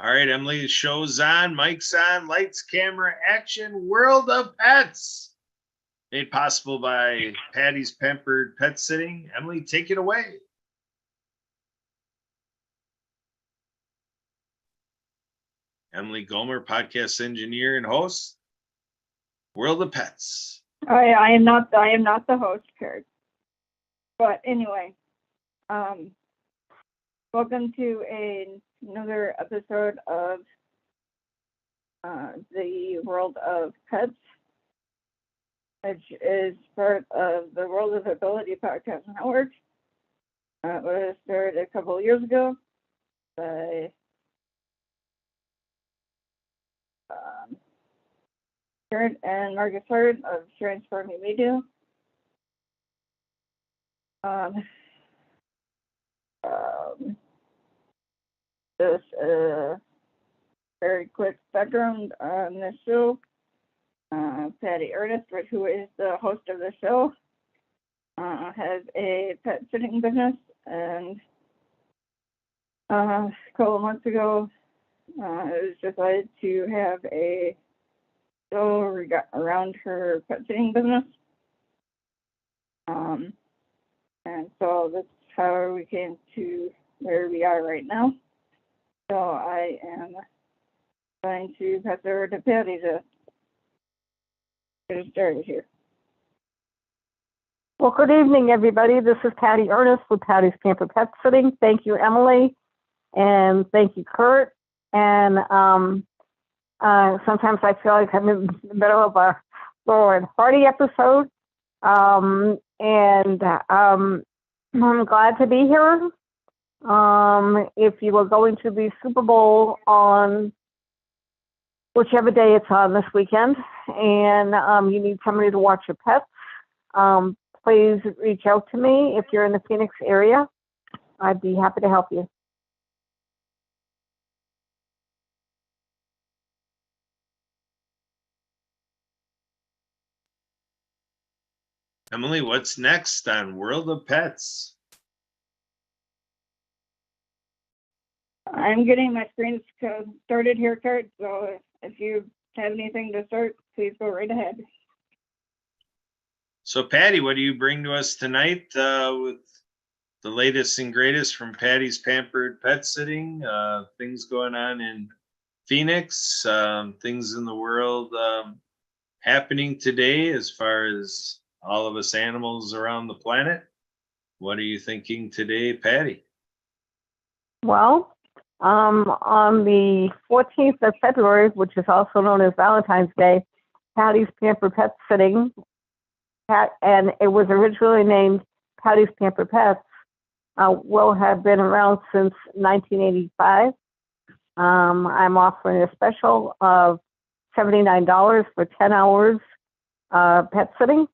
All right, Emily, the show's on, mic's on, lights, camera, action, World of Pets. Made possible by Patty's Pampered Pet Sitting. Emily, take it away. Emily Gomer, podcast engineer and host. World of Pets. I am not the host, Kurt. But anyway, welcome to another episode of the World of Pets, which is part of the World of Ability Podcast Network. It was started a couple of years ago by Kurt and Marcus Hart of Transforming Media. Just a very quick background on this show. Patty Ernest, who is the host of the show, has a pet sitting business, and a couple of months ago, it was decided to have a show around her pet sitting business. And so that's how we came to where we are right now. So I am going to pass over to Patty to get us started here. Well, good evening, everybody. This is Patty Ernest with Patty's Pampered Pet Sitting. Thank you, Emily, and thank you, Kurt. And sometimes I feel like I'm in the middle of a Laurel and Hardy episode. I'm glad to be here. If you are going to the Super Bowl on whichever day it's on this weekend, and you need somebody to watch your pets, please reach out to me if you're in the Phoenix area. I'd be happy to help you. Emily, what's next on World of Pets? I'm getting my screen started here, Kurt, so if you have anything to start, please go right ahead. So, Patty, what do you bring to us tonight with the latest and greatest from Patty's Pampered Pet Sitting? Things going on in Phoenix, things in the world happening today as far as all of us animals around the planet. What are you thinking today, Patty? Well, on the 14th of February, which is also known as Valentine's Day, Patty's Pampered Pet Sitting, and it was originally named Patty's Pampered Pets, will have been around since 1985. I'm offering a special of $79 for 10 hours pet sitting,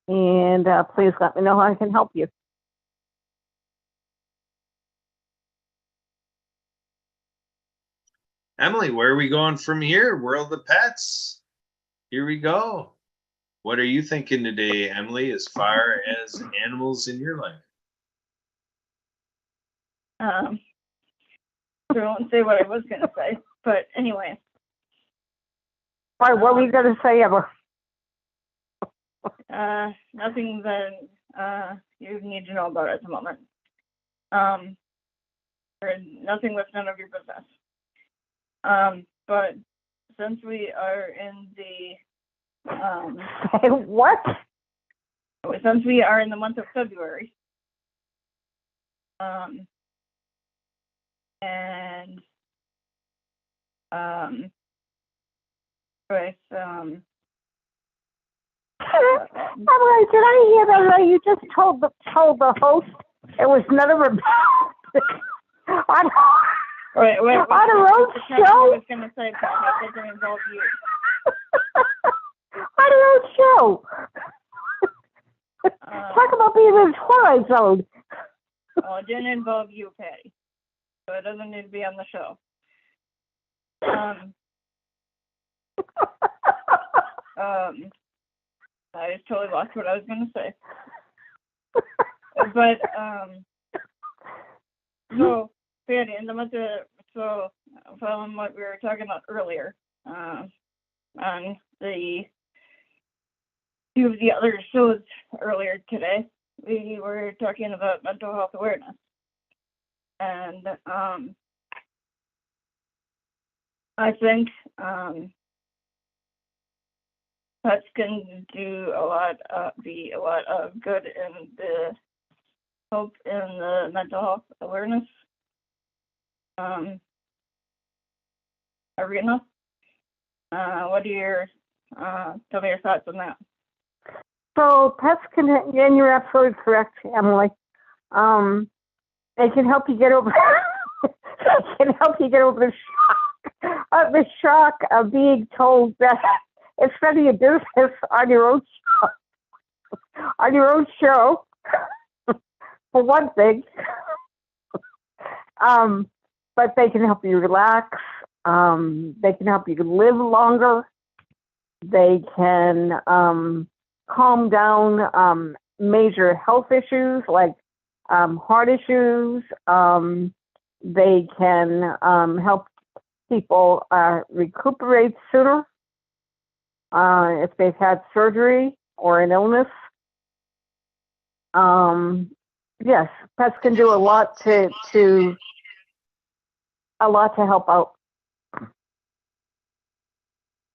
and please let me know how I can help you. Emily, where are we going from here? World of Pets. Here we go. What are you thinking today, Emily, as far as animals in your life? I won't say what I was going to say, but anyway. All right, what were you going to say, Emma? Nothing that you need to know about at the moment. Or nothing that's none of your business. But since we are in the what? Since we are in the month of February, with Emily, did I hear that right? You just told the host it was none of her Wait. On a road show? I was going to say that doesn't involve you. On a road show. Talk about being in the Twilight Zone. Well, it didn't involve you, Patty. So it doesn't need to be on the show. I just totally lost what I was going to say. But, so, Patty, in the month of, so following what we were talking about earlier, on the two of the other shows earlier today. We were talking about mental health awareness. And I think pets can do be a lot of good in the help in the mental health awareness arena. What are your tell me your thoughts on that? So pets can, and you're absolutely correct, Emily. They can help you get over. They can help you get over the shock of being told that it's none of your business on your own show. For one thing, but they can help you relax. They can help you live longer. They can calm down major health issues like heart issues. They can help people recuperate sooner if they've had surgery or an illness. Yes, pets can do a lot to help out.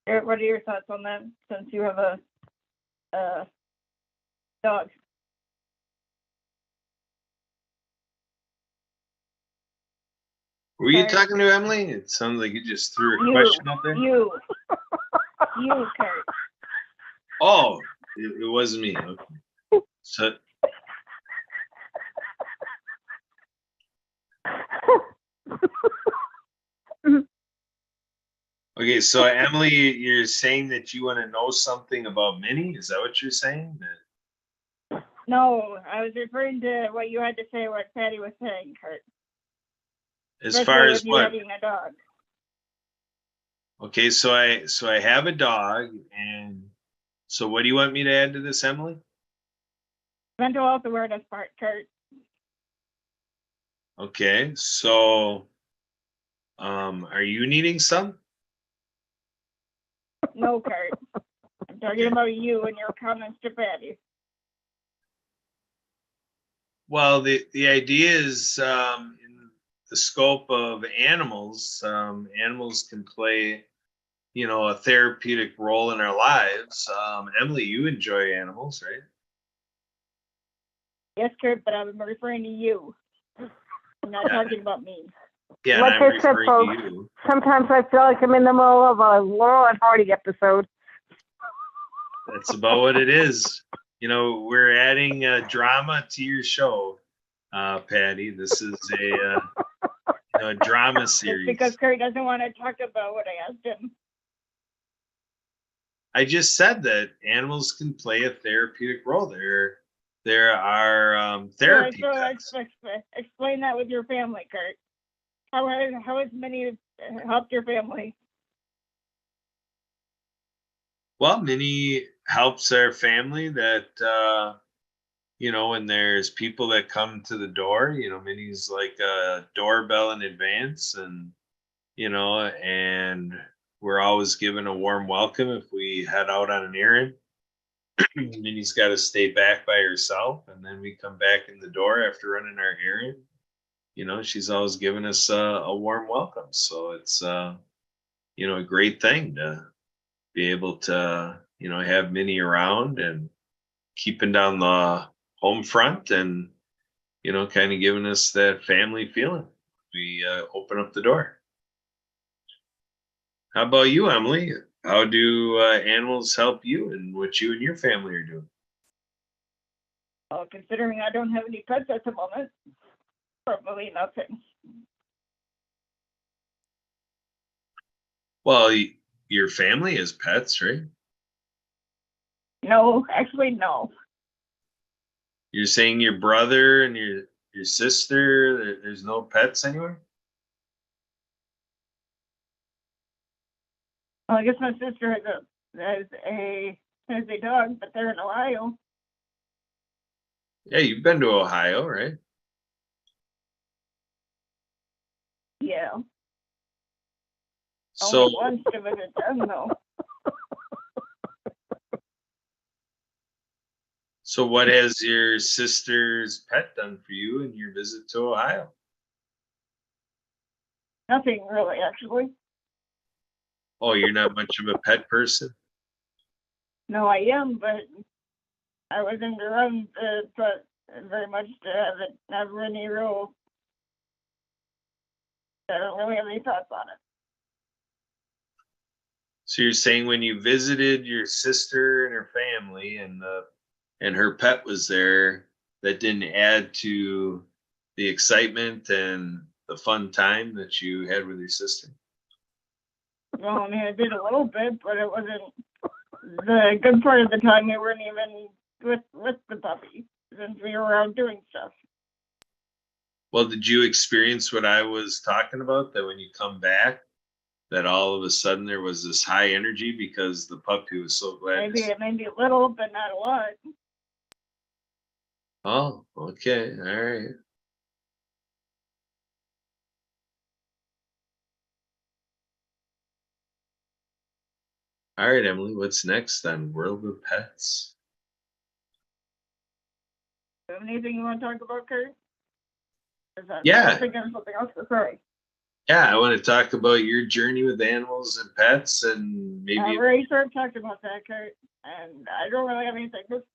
What are your thoughts on that, since you have a dog? Were you Sorry. talking to Emily? It sounds like you just threw a You. question out there. You, Kurt. Oh, it wasn't me. Okay. So, okay, so Emily, you're saying that you want to know something about Minnie? Is that what you're saying? No, I was referring to what you had to say, what Patty was saying, Kurt. As far as Especially if what? you're having a dog. Okay, so I have a dog, and so what do you want me to add to this, Emily? Mental health awareness part, Kurt. Okay, so are you needing some? No, Kurt. I'm talking about you and your comments to Patty. Well, the idea is in the scope of animals, animals can play, a therapeutic role in our lives. Emily, you enjoy animals, right? Yes, Kurt, but I'm referring to you. I'm not talking about me. Yeah, Like and I'm I said, referring folks, to you. sometimes I feel like I'm in the middle of a Laurel and Hardy episode. That's about what it is. We're adding drama to your show, Patty. This is a drama It's series. because Kurt doesn't want to talk about what I asked him. I just said that animals can play a therapeutic role. There are therapy So pets. explain that with your family, Kurt. How has Minnie helped your family? Well, Minnie helps our family that, when there's people that come to the door, Minnie's like a doorbell in advance, and we're always given a warm welcome if we head out on an errand. Minnie's got to stay back by herself, and then we come back in the door after running our errand. She's always given us a warm welcome. So it's, a great thing to be able to, have Minnie around and keeping down the home front and, kind of giving us that family feeling. We open up the door. How about you, Emily? How do animals help you and what you and your family are doing? Well, considering I don't have any pets at the moment, probably nothing. Well, your family is pets, right? No, actually, no. You're saying your brother and your sister, there's no pets anywhere? Well, I guess my sister has a dog, but they're in Ohio. Yeah, you've been to Ohio, right? Yeah. So, Only once to visit them though. so what has your sister's pet done for you in your visit to Ohio? Nothing really, actually. Oh, you're not much of a pet person? No, I am, but I wasn't around but very much to have any real. I don't really have any thoughts on it. So you're saying when you visited your sister and her family and her pet was there, that didn't add to the excitement and the fun time that you had with your sister? Well, I mean, I did a little bit, but it wasn't the good part of the time. We weren't even with the puppy since we were out doing stuff. Well, did you experience what I was talking about? That when you come back, that all of a sudden there was this high energy because the puppy was so glad. Maybe a little, but not a lot. Oh, okay. All right. All right, Emily, what's next on World of Pets? Do you have anything you want to talk about, Kurt? Yeah. I'm thinking of something else to say. Yeah, I want to talk about your journey with animals and pets and I've maybe, already started talking about that, Kurt, and I don't really have anything. Just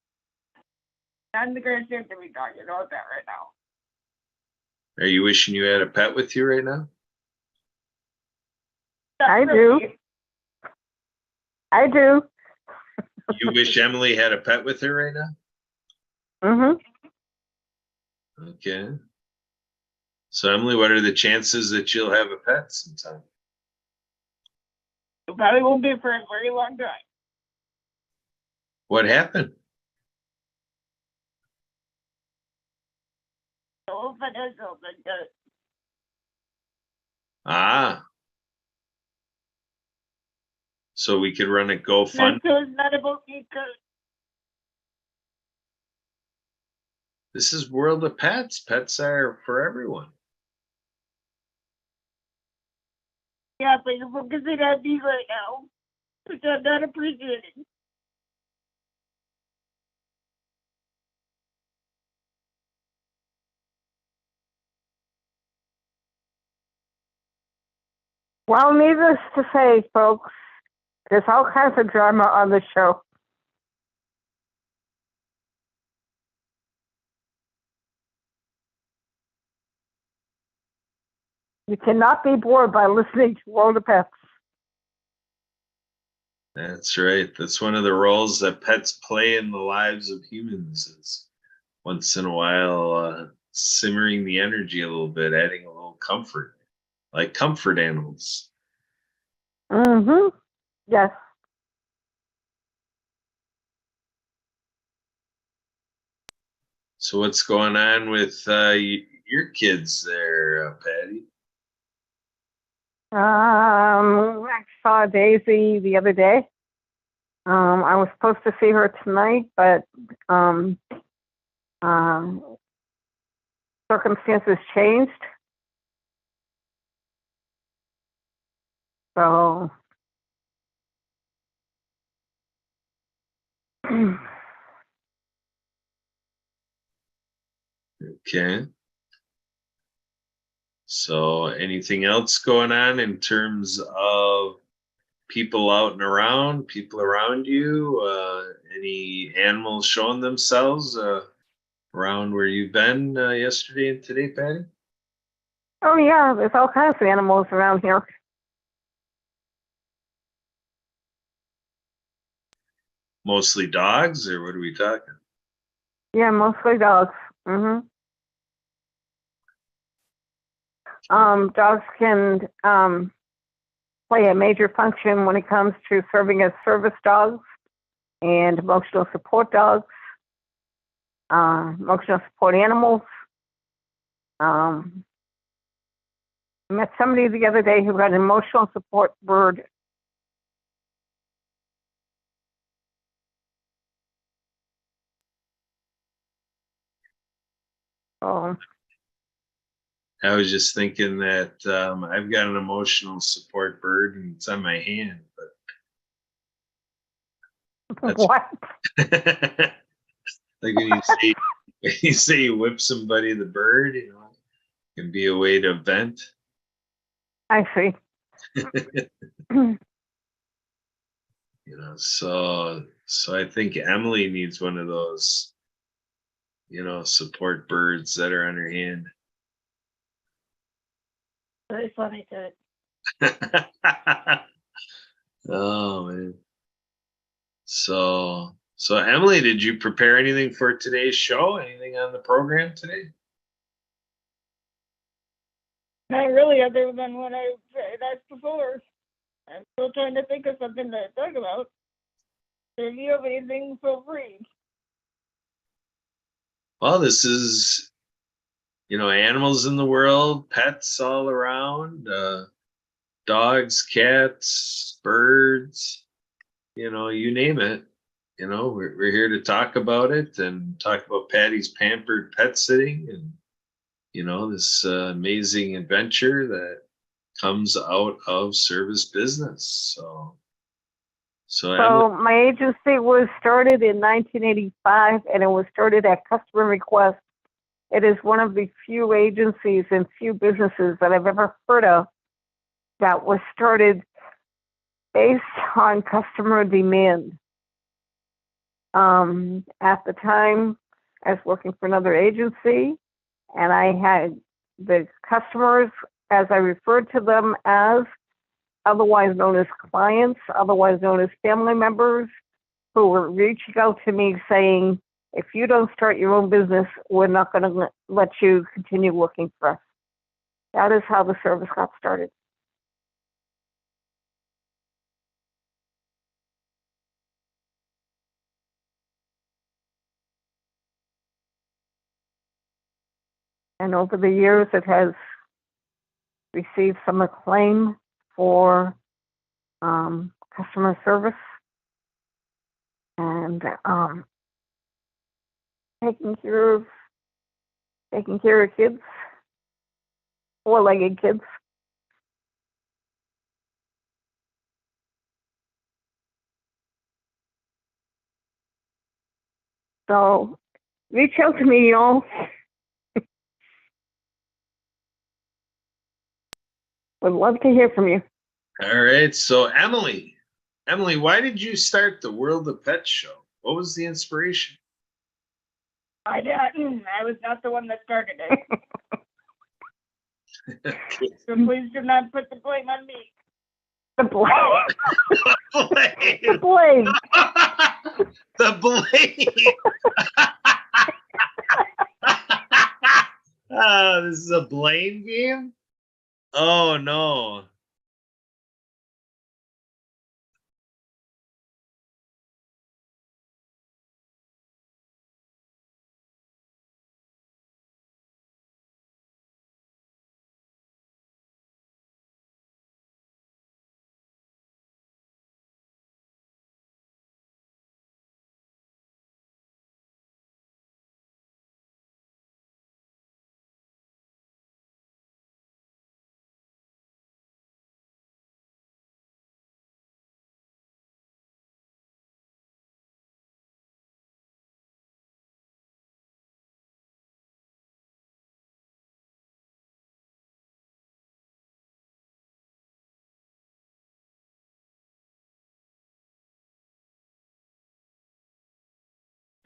not in the grand scheme to be talking about that right now. are you wishing you had a pet with you right now? Not I do. really. I do. You wish Emily had a pet with her right now? Mm-hmm. Okay. So Emily, what are the chances that you'll have a pet sometime? It probably won't be for a very long time. What happened? So financial, but Ah, so we could run a GoFundMe. that's so it's not about me, Kurt. This is World of Pets. Pets are for everyone. Yeah, but you're focusing on me right now, which I'm not appreciating. Well, needless to say, folks, there's all kinds of drama on the show. You cannot be bored by listening to World of Pets. That's right. That's one of the roles that pets play in the lives of humans is once in a while simmering the energy a little bit, adding a little comfort, like comfort animals. Mm-hmm. Yes. So what's going on with your kids there, Patty? I saw Daisy the other day. I was supposed to see her tonight, but circumstances changed. So Okay. So anything else going on in terms of people out and around, people around you? Any animals showing themselves around where you've been yesterday and today, Patty? oh yeah, there's all kinds of animals around here. Mostly dogs, or what are we talking? Yeah, mostly dogs. Mm-hmm. Dogs can play a major function when it comes to serving as service dogs and emotional support dogs, emotional support animals. I met somebody the other day who got an emotional support bird. Oh, I was just thinking that I've got an emotional support bird and it's on my hand, but What? that's like when you say you whip somebody the bird, you know, it can be a way to vent. I see. You know, so I think Emily needs one of those, you know, support birds that are on her hand. Very funny to Oh man. So Emily, did you prepare anything for today's show? Anything on the program today? not really other than what I've asked before. I'm still trying to think of something to talk about. So if you have anything, feel free. Well, this is, you know, animals in the world, pets all around, dogs, cats, birds, you know, you name it. You know, we're here to talk about it and talk about Patty's Pampered Pet Sitting and, you know, this amazing adventure that comes out of service business. So Emily, So my agency was started in 1985, and it was started at customer request. It is one of the few agencies and few businesses that I've ever heard of that was started based on customer demand. At the time, I was working for another agency, and I had the customers, as I referred to them as, otherwise known as clients, otherwise known as family members, who were reaching out to me saying, if you don't start your own business, we're not going to let you continue working for us. That is how the service got started. And over the years, it has received some acclaim for customer service and taking care of kids, four-legged kids. So reach out to me, y'all. Would love to hear from you. all right. So Emily, why did you start the World of Pets show? What was the inspiration? I didn't. I was not the one that started it. So please do not put the blame on me. The blame. The Blame. blame. The blame. Ah, this is a blame game? Oh no.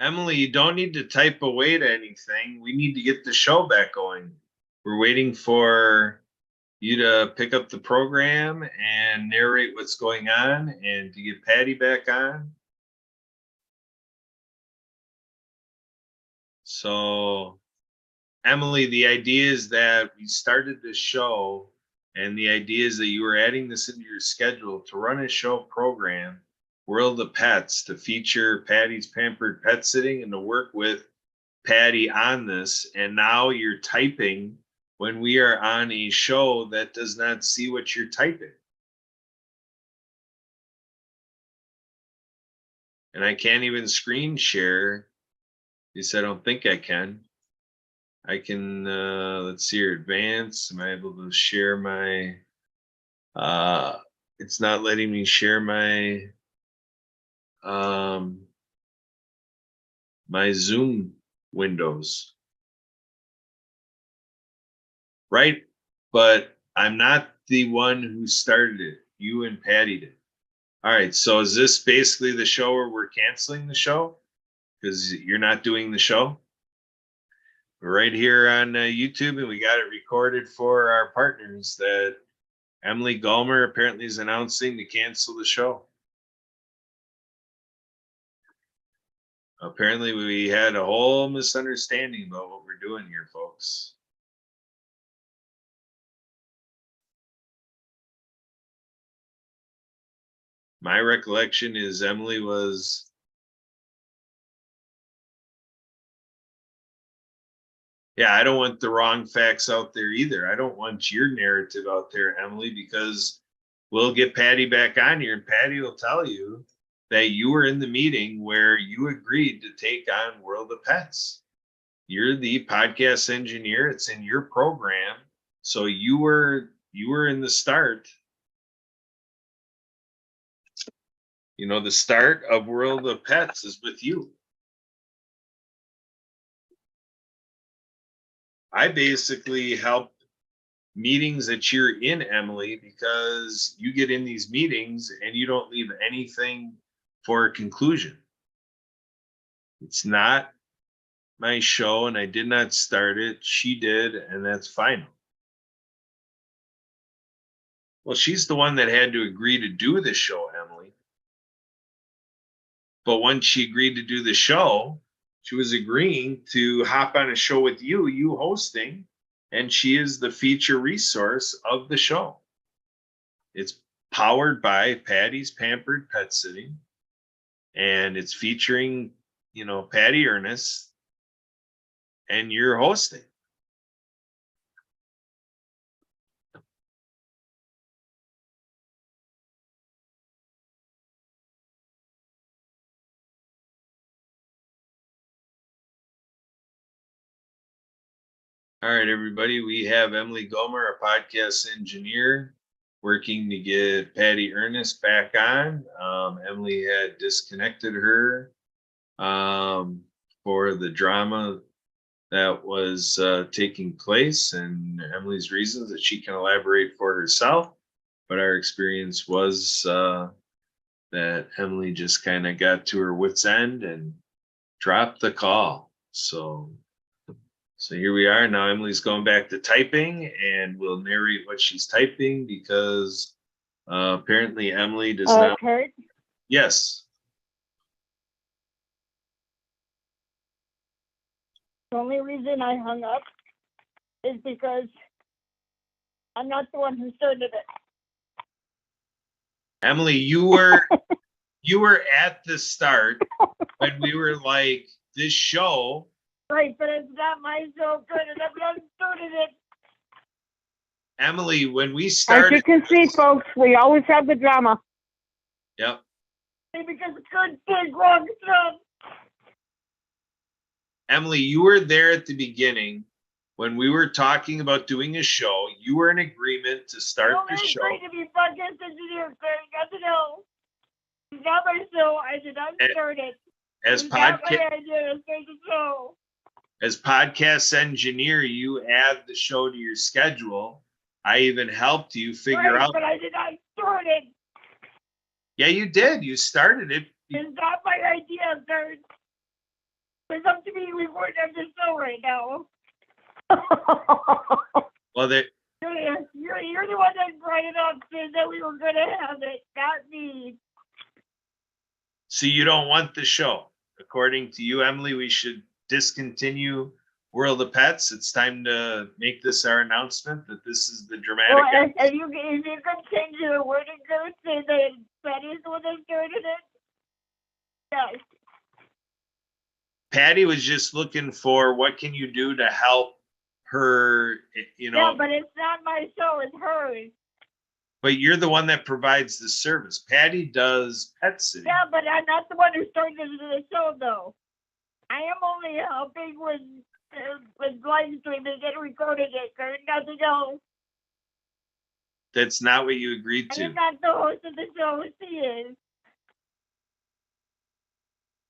Emily, you don't need to type away to anything. We need to get the show back going. We're waiting for you to pick up the program and narrate what's going on and to get Patty back on. So, Emily, the idea is that we started this show, and the idea is that you were adding this into your schedule to run a show program, World of Pets, to feature Patty's Pampered Pet Sitting and to work with Patty on this. And now you're typing when we are on a show that does not see what you're typing. And I can't even screen share. At least I don't think I can. I can, let's see here, advance. Am I able to share my, it's not letting me share my, my Zoom windows. Right? But I'm not the one who started it. You and Patty did. All right. So is this basically the show where we're canceling the show? Because you're not doing the show? We're right here on YouTube, and we got it recorded for our partners that Emily Gulmer apparently is announcing to cancel the show. Apparently, we had a whole misunderstanding about what we're doing here, folks. My recollection is Emily was, yeah, I don't want the wrong facts out there either. I don't want your narrative out there, Emily, because we'll get Patty back on here, and Patty will tell you that you were in the meeting where you agreed to take on World of Pets. You're the podcast engineer. It's in your program. So you were in the start. You know, the start of World of Pets is with you. I basically help meetings that you're in, Emily, because you get in these meetings and you don't leave anything for a conclusion. It's not my show, and I did not start it. She did, and that's final. Well, she's the one that had to agree to do the show, Emily. But once she agreed to do the show, she was agreeing to hop on a show with you hosting, and she is the feature resource of the show. It's powered by Patty's Pampered Pet Sitting, and it's featuring, you know, Patty Ernest, and you're hosting. All right, everybody, we have Emily Gomer, a podcast engineer, working to get Patty Ernest back on. Emily had disconnected her for the drama that was taking place, and Emily's reasons that she can elaborate for herself. But our experience was that Emily just kind of got to her wit's end and dropped the call. So here we are. Now Emily's going back to typing, and we'll narrate what she's typing because apparently Emily does not. Kurt, Yes. the only reason I hung up is because I'm not the one who started it. Emily, you were at the start when we were like, this show. Right, but it's not my show, Kurt, and I've not started it. Emily, when we As started. you can see, folks, we always have the drama. Yep. Because Kurt did wrong stuff. Emily, you were there at the beginning when we were talking about doing a show. You were in agreement to start the show. I'm to be podcast engineer, Kurt. Got to know. It's not my show. I did not start it. As podcast engineer, you add the show to your schedule. I even helped you figure out. But I did not start it. Yeah, you did. You started it. It's not my idea, Kurt. It's up to me. We wouldn't have the show right now. Well, you're the one that brought it up, saying that we were going to have it, not me. So you don't want the show. According to you, Emily, we should discontinue World of Pets. It's time to make this our announcement that this is the dramatic. Well, if you could change the word and go say that Patty's the one that started it. Yes. Patty was just looking for what can you do to help her, you know. Yeah, but it's not my show, it's hers. But you're the one that provides the service. Patty does pet sitting. Yeah, but I'm not the one who started the show, though. I am only helping with live streaming and recording it, Kurt. Nothing else. That's not what you agreed I to. am not the host of the show. She is.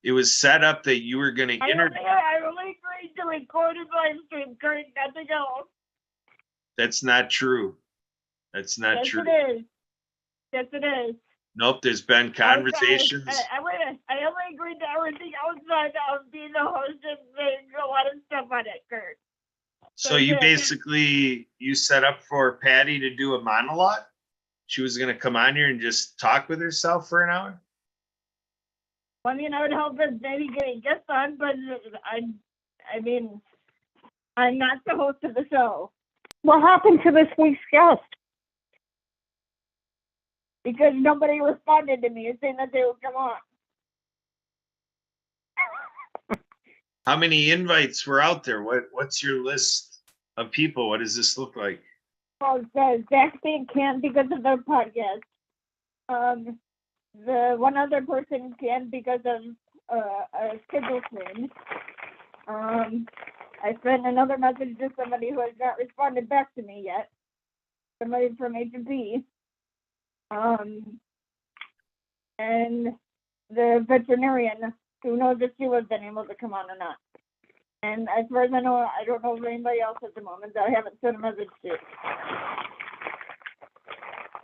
It was set up that you were going to I only agreed to record and live stream, Kurt. Nothing else. That's not true. That's not Yes, true. it is. Yes, it is. Nope, there's been conversations. I only agreed to everything outside of being the host and saying a lot of stuff on it, Kurt. So you basically, you set up for Patty to do a monologue? She was going to come on here and just talk with herself for an hour? I mean, I would help with maybe getting guests on, but I mean, I'm not the host of the show. What happened to this week's guest? Because nobody responded to me and saying that they would come on. How many invites were out there? What's your list of people? What does this look like? Well, Zach Big can't because of their podcast. The one other person can because of a schedule change. I sent another message to somebody who has not responded back to me yet. Somebody from H&P. And the veterinarian who knows if she would have been able to come on or not. And as far as I know, I don't know of anybody else at the moment that I haven't sent a message to.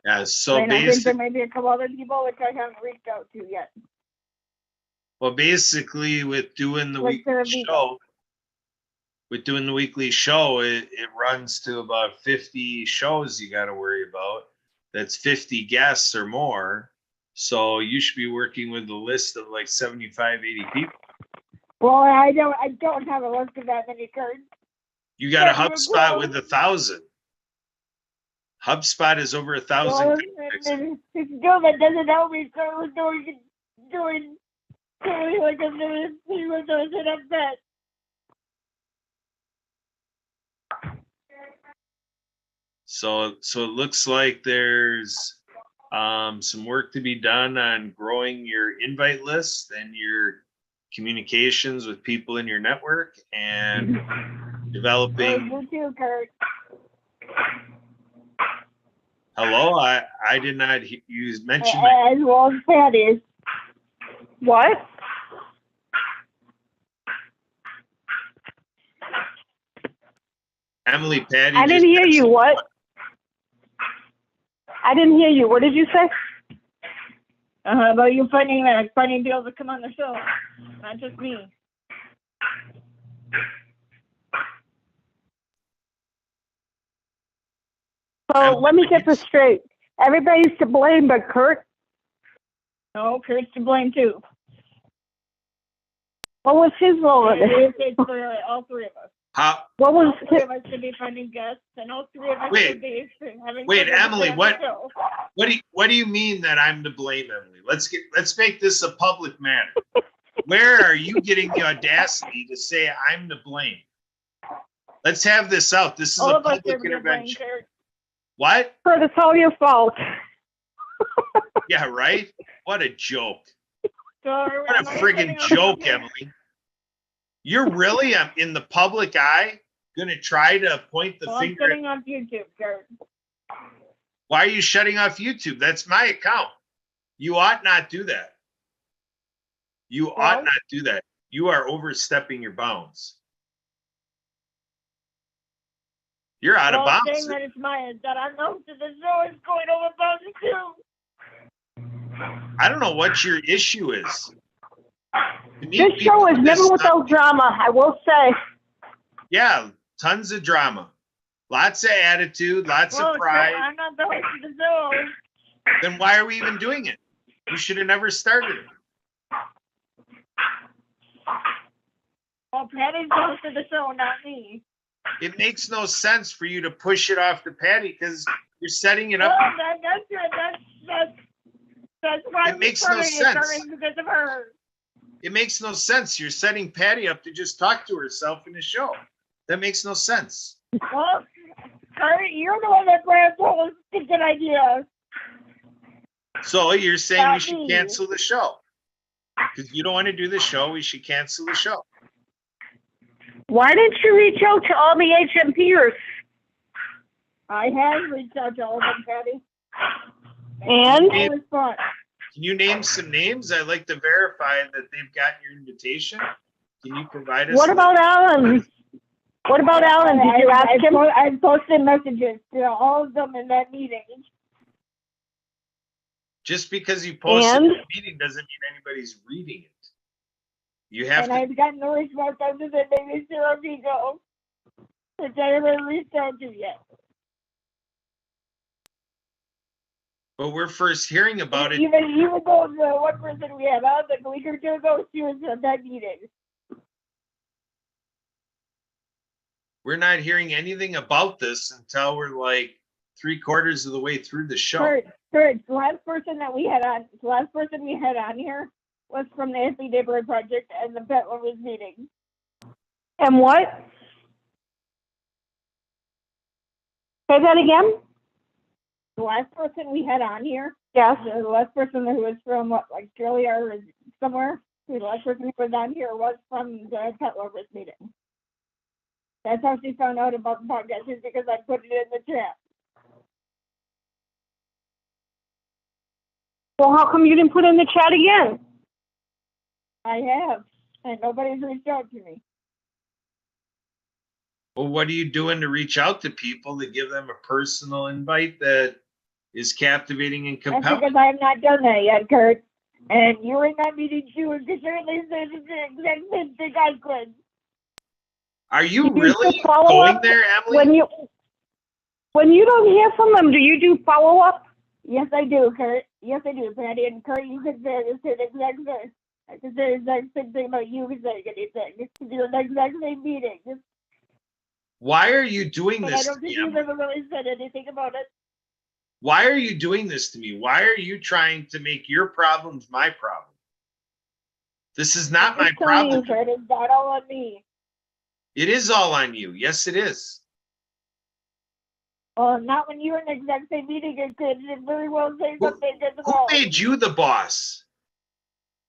Yeah, so and I think basically, there may be a couple other people which I haven't reached out to yet. well, basically with doing the Like weekly show, it runs to about 50 shows you got to worry about. That's 50 guests or more. So you should be working with a list of like 75, 80 people. Well, I don't have a list of that many, Kurt. You got a Yeah, HubSpot well- with 1,000. HubSpot is over 1,000. Well, it's still that doesn't help me. So I was doing like a minute. He was doing upset. So it looks like there's some work to be done on growing your invite list and your communications with people in your network and developing. You too, Kurt. Hello, I did not hear you mention my, As well as Patty. What? Emily. Patty. I didn't hear you. What? I didn't hear you. What did you say? About you finding deals to come on the show, not just me. So let me get this straight. Everybody's to blame but Kurt. No, Kurt's to blame too. What was his role in it? It's for all three of us. How? What was All three his, of us should be finding guests, and all three of us Wait. should be having. Wait, somebody Emily, on the what- show. What do you mean that I'm to blame, Emily? Let's make this a public matter. Where are you getting the audacity to say I'm to blame? Let's have this out. This is All a of us public are to blame, intervention. Kurt. What? Kurt, it's all your fault. Yeah, right? What a joke. So are What a am I friggin' sitting on- joke, Emily. You're really in the public eye gonna try to point the Well, I'm finger. sitting on YouTube, Kurt. Why are you shutting off YouTube? That's my account. You ought not do that. You ought Well- not do that. You are overstepping your bounds. You're out of Well, bounds. saying that it's mine, that I'm the host of the show is going over bounds too. I don't know what your issue is. To me, This people show is with never this without drama, I will say. Yeah, tons of drama. Lots of attitude, lots Well, of pride. I'm not the host of the show. Then why are we even doing it? You should have never started it. Well, Patty's the host of the show, not me. It makes no sense for you to push it off to Patty because you're setting it Well, up. that's good. That's why It makes no it's sense. starting because of her. It makes no sense. You're setting Patty up to just talk to herself in the show. That makes no sense. Well, Kurt, you're the one that brought up the good idea. So you're saying we Not should me. cancel the show because you don't want to do the show. We should cancel the show. Why didn't you reach out to all the HMPers? I have reached out to all of them, Patty. And? No response. Can you name some names? I'd like to verify that they've got your invitation. Can you provide us? What about Alan? What about Alan? Did you ask him? I posted messages to all of them in that meeting. Just because you posted And? the meeting doesn't mean anybody's reading it. You have And to. I've gotten no response other than maybe Sarah Vigo, which I haven't reached out to yet. But we're first hearing about it. Even though the one person we had on like a week or two ago, she was at that meeting. We're not hearing anything about this until we're like 3/4 of the way through the show. Kurt, the last person we had on here was from the Anthony Neighborhood Project and the Pet Lovers meeting. And what? Say that again? The last person we had on here, Yes. the last person who was from what, like Australia or somewhere, the last person who was on here was from the Pet Lovers meeting. That's how she found out about the podcast, is because I put it in the chat. Well, how come you didn't put in the chat again? I have, and nobody's reached out to me. Well, what are you doing to reach out to people to give them a personal invite that is captivating and That's compelling? because I have not done that yet, Kurt. And you were in that meeting too, and certainly said the exact same thing I could. Are you Did you really do follow going up there, Emily? When you don't hear from them, do you do follow up? Yes, I do, Kurt. Yes, I do, Patty. And Kurt, you could say the exact same. I could say the exact same thing about you saying anything. You're in the exact same meeting. Why are you doing But I this to don't me, think you've Emily? ever really said anything about it. Why are you doing this to me? Why are you trying to make your problems my problem? This is not my I'm just telling you, problem. Kurt, it's not all on me. It is all on you. Yes, it is. Well, not when you're in the exact same meeting. It could very well say Who- something as Who well. made you the boss?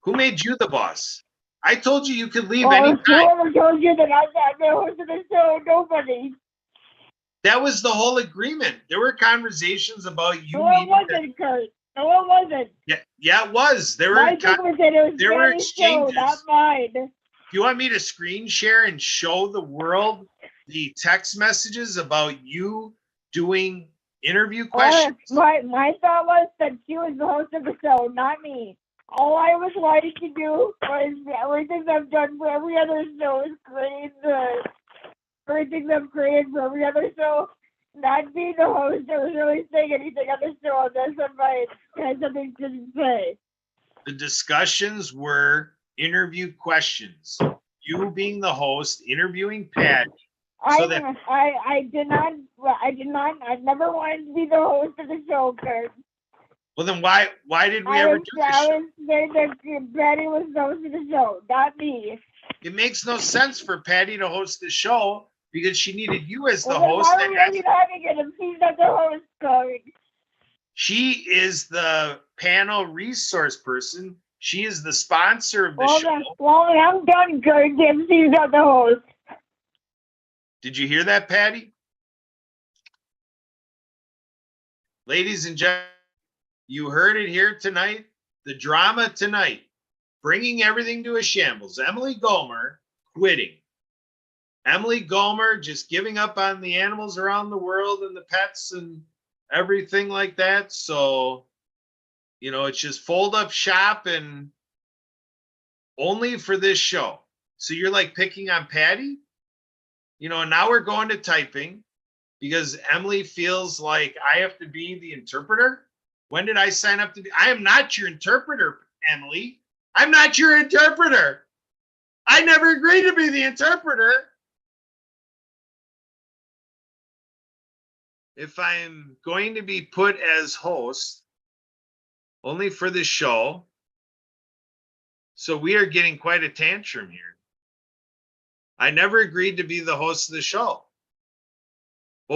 Who made you the boss? I told you you could leave Well, anytime. whoever told you that I'm not the host of the show, nobody. That was the whole agreement. There were conversations about you No, it needing to. wasn't, Kurt. No, it wasn't. Yeah, it was. There My were. thing was that it was there were Patty's show, exchanges. not mine. You want me to screen share and show the world the text messages about you doing interview questions? My thought was that she was the host of the show, not me. All I was wanting to do was everything I've done for every other show is everything I've created for every other show, not being the host or really saying anything on the show unless somebody has something to say. The discussions were interview questions. You being the host, interviewing Pat. So that- I never wanted to be the host of the show, Kurt. Well, then why did we ever do this I show? was saying that Patty was the host of the show, not me. It makes no sense for Patty to host the show because she needed you as the Well, then host. why are you having it if she's not the host, Kurt? She is the panel resource person. She is the sponsor of the show. Well, then I'm done, Kurt, if she's not the host. Did you hear that, Patty? Ladies and gentlemen, you heard it here tonight. The drama tonight, bringing everything to a shambles. Emily Gomer quitting. Emily Gomer just giving up on the animals around the world and the pets and everything like that. So, it's just fold up shop and only for this show. So you're like picking on Patty? Now we're going to typing because Emily feels like I have to be the interpreter. When did I sign up to be? I am not your interpreter, Emily. I'm not your interpreter. I never agreed to be the interpreter. If I'm going to be put as host, only for this show. So we are getting quite a tantrum here. I never agreed to be the host of the show.